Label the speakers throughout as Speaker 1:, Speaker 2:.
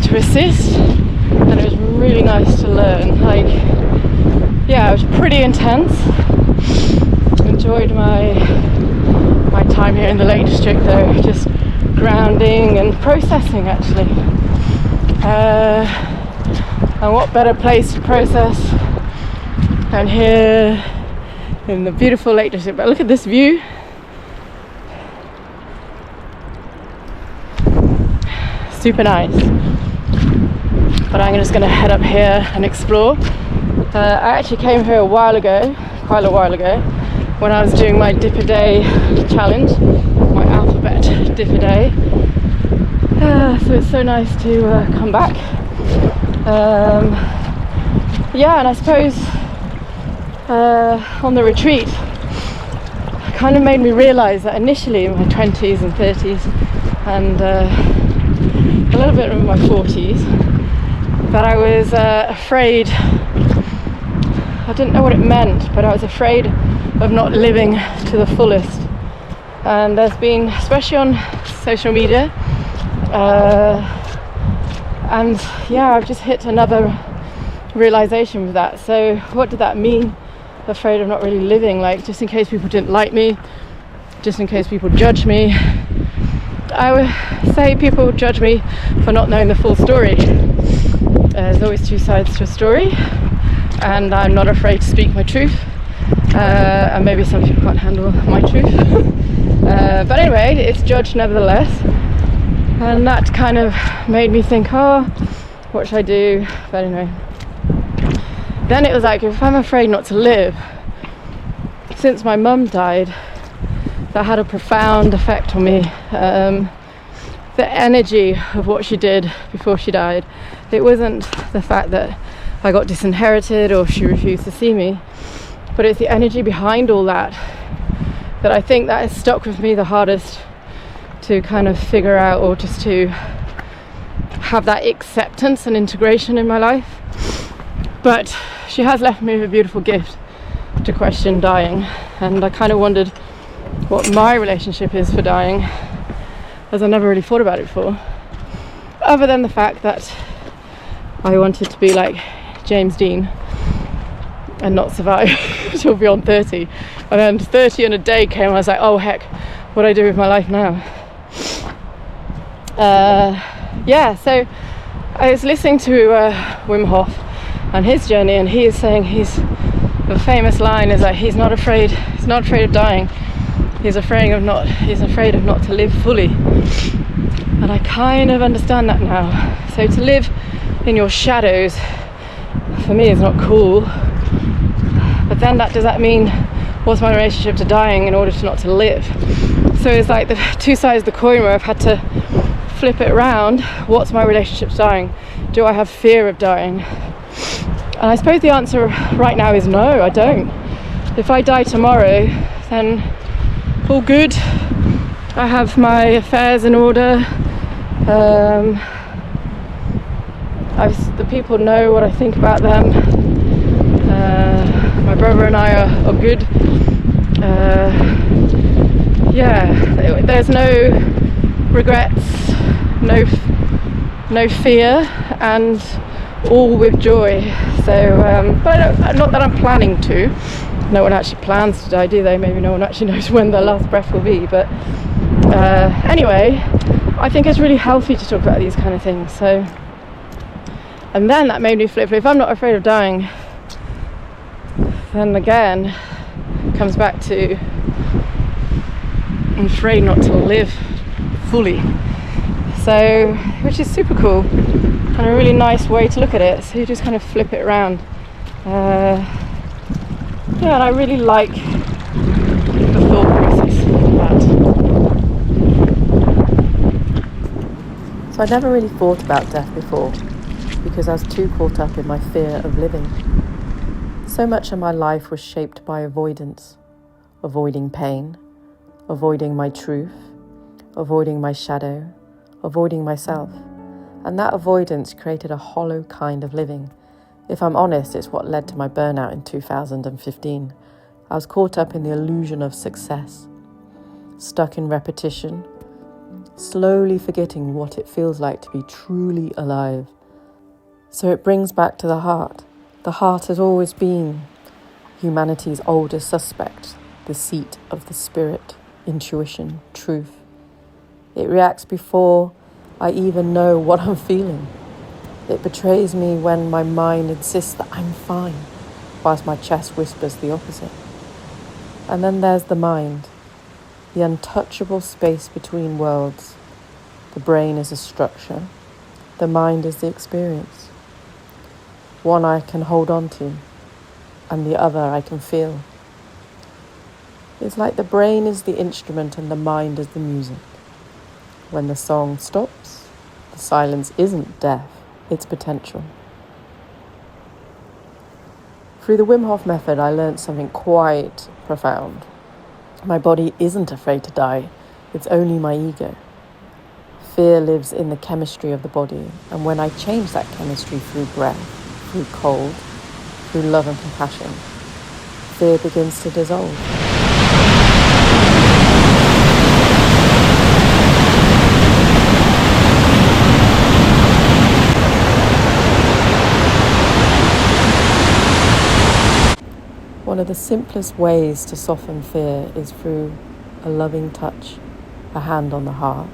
Speaker 1: To assist, and it was really nice to learn. Like, yeah, it was pretty intense. Enjoyed my time here in the Lake District though, just grounding and processing actually. And what better place to process than here in the beautiful Lake District. But look at this view. Super nice. But I'm just going to head up here and explore. I actually came here quite a while ago, when I was doing my dip a day challenge, my alphabet dip a day. So it's so nice to come back. Yeah, and I suppose on the retreat, it kind of made me realise that initially in my 20s and 30s and a little bit in my 40s, that I was afraid. I didn't know what it meant, but I was afraid of not living to the fullest. And there's been, especially on social media, and yeah, I've just hit another realization with that. So what did that mean? Afraid of not really living, like just in case people didn't like me, just in case people judge me. I would say people judge me for not knowing the full story. There's always two sides to a story, and I'm not afraid to speak my truth. And maybe some people can't handle my truth. But anyway, it's judged nevertheless. And that kind of made me think, oh, what should I do? But anyway. Then it was like, if I'm afraid not to live, since my mum died, that had a profound effect on me. The energy of what she did before she died. It wasn't the fact that I got disinherited or she refused to see me, but it's the energy behind all that I think that has stuck with me the hardest to kind of figure out, or just to have that acceptance and integration in my life. But she has left me with a beautiful gift to question dying, and I kind of wondered what my relationship is for dying, as I never really thought about it before, other than the fact that I wanted to be like James Dean and not survive until beyond 30. And then 30 and a day came, and I was like, oh heck, what do I do with my life now? Yeah, so I was listening to Wim Hof and his journey, and he is saying, the famous line is like, he's not afraid of dying. He's afraid of not to live fully. And I kind of understand that now. So to live in your shadows, for me, is not cool. But then does that mean, what's my relationship to dying in order to not to live? So it's like the two sides of the coin where I've had to flip it around. What's my relationship to dying? Do I have fear of dying? And I suppose the answer right now is no, I don't. If I die tomorrow, then all good. I have my affairs in order. The people know what I think about them. My brother and I are good. Yeah, there's no regrets, no fear, and all with joy. So, but not that I'm planning to. No one actually plans to die, do they? Maybe no one actually knows when their last breath will be. But anyway, I think it's really healthy to talk about these kind of things. So, and then that made me flip. If I'm not afraid of dying, then again, it comes back to I'm afraid not to live fully. So, which is super cool. And a really nice way to look at it, so you just kind of flip it around. Yeah, and I really like the thought process of that. So I never really thought about death before, because I was too caught up in my fear of living. So much of my life was shaped by avoidance, avoiding pain, avoiding my truth, avoiding my shadow, avoiding myself. And that avoidance created a hollow kind of living. If I'm honest, it's what led to my burnout in 2015. I was caught up in the illusion of success, stuck in repetition, slowly forgetting what it feels like to be truly alive. So it brings back to the heart. The heart has always been humanity's oldest suspect, the seat of the spirit, intuition, truth. It reacts before I even know what I'm feeling. It betrays me when my mind insists that I'm fine, whilst my chest whispers the opposite. And then there's the mind, the untouchable space between worlds. The brain is a structure, the mind is the experience. One I can hold on to, and the other I can feel. It's like the brain is the instrument and the mind is the music. When the song stops, the silence isn't death, it's potential. Through the Wim Hof method, I learned something quite profound. My body isn't afraid to die, it's only my ego. Fear lives in the chemistry of the body, and when I change that chemistry through breath, through cold, through love and compassion, fear begins to dissolve. One of the simplest ways to soften fear is through a loving touch, a hand on the heart,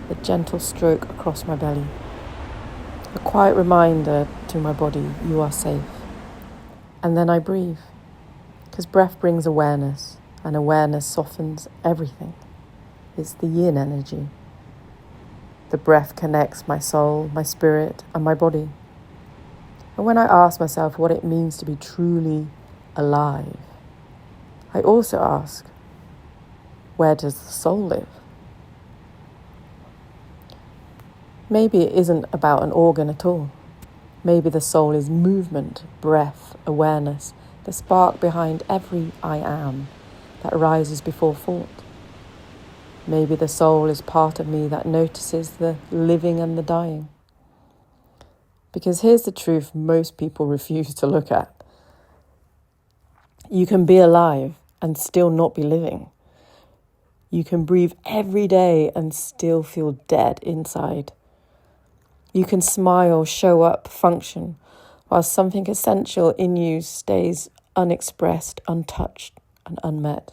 Speaker 1: a gentle stroke across my belly, a quiet reminder to my body, you are safe. And then I breathe, because breath brings awareness, and awareness softens everything. It's the yin energy. The breath connects my soul, my spirit, and my body. And when I ask myself what it means to be truly alive, I also ask, where does the soul live? Maybe it isn't about an organ at all. Maybe the soul is movement, breath, awareness, the spark behind every I am that rises before thought. Maybe the soul is part of me that notices the living and the dying. Because here's the truth most people refuse to look at. You can be alive and still not be living. You can breathe every day and still feel dead inside. You can smile, show up, function, while something essential in you stays unexpressed, untouched, and unmet.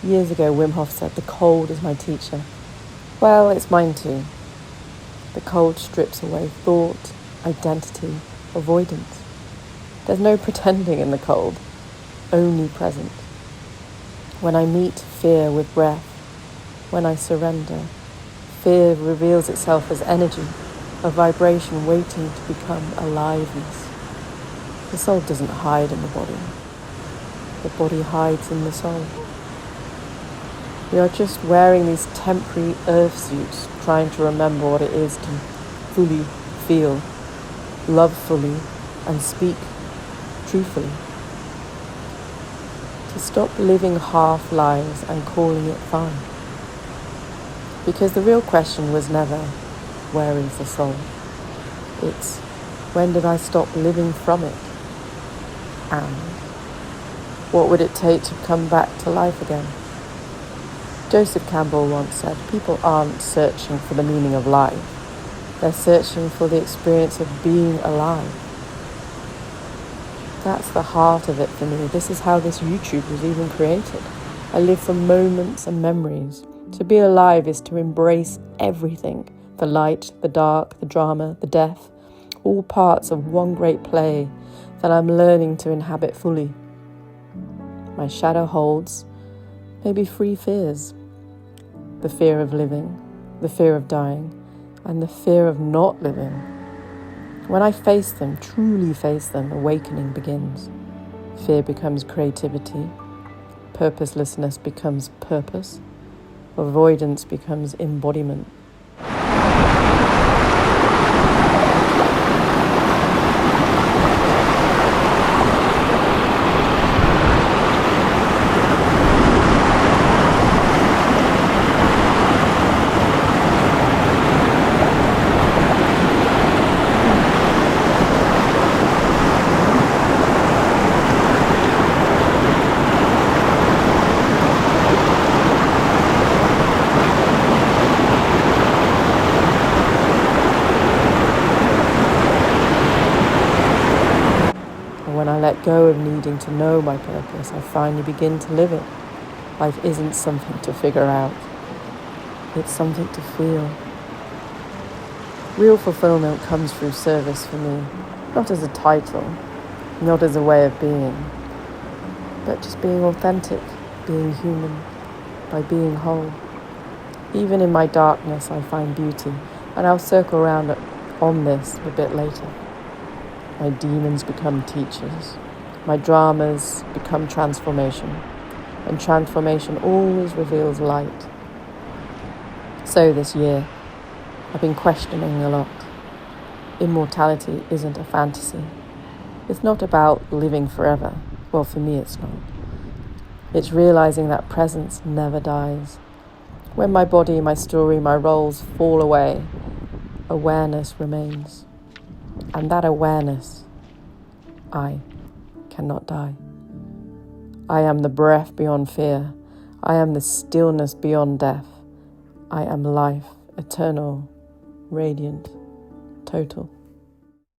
Speaker 1: Years ago, Wim Hof said, "The cold is my teacher." Well, it's mine too. The cold strips away thought, identity, avoidance. There's no pretending in the cold, only present. When I meet fear with breath, when I surrender, fear reveals itself as energy, a vibration waiting to become aliveness. The soul doesn't hide in the body hides in the soul. We are just wearing these temporary earth suits, trying to remember what it is to fully feel, love fully, and speak truthfully. To stop living half lives and calling it fun. Because the real question was never, where is the soul? It's, when did I stop living from it? And what would it take to come back to life again? Joseph Campbell once said, people aren't searching for the meaning of life. They're searching for the experience of being alive. That's the heart of it for me. This is how this YouTube was even created. I live for moments and memories. To be alive is to embrace everything The light, the dark, the drama, the death, all parts of one great play that I'm learning to inhabit fully. My shadow holds maybe 3 fears: the fear of living, the fear of dying, and the fear of not living. When I face them, truly face them, awakening begins. Fear becomes creativity, purposelessness becomes purpose, avoidance becomes embodiment. When I let go of needing to know my purpose, I finally begin to live it. Life isn't something to figure out. It's something to feel. Real fulfillment comes through service for me, not as a title, not as a way of being, but just being authentic, being human, by being whole. Even in my darkness, I find beauty, and I'll circle around on this a bit later. My demons become teachers. My dramas become transformation. And transformation always reveals light. So this year, I've been questioning a lot. Immortality isn't a fantasy. It's not about living forever. Well, for me it's not. It's realizing that presence never dies. When my body, my story, my roles fall away, awareness remains. And that awareness, I cannot die. I am the breath beyond fear. I am the stillness beyond death. I am life, eternal, radiant, total.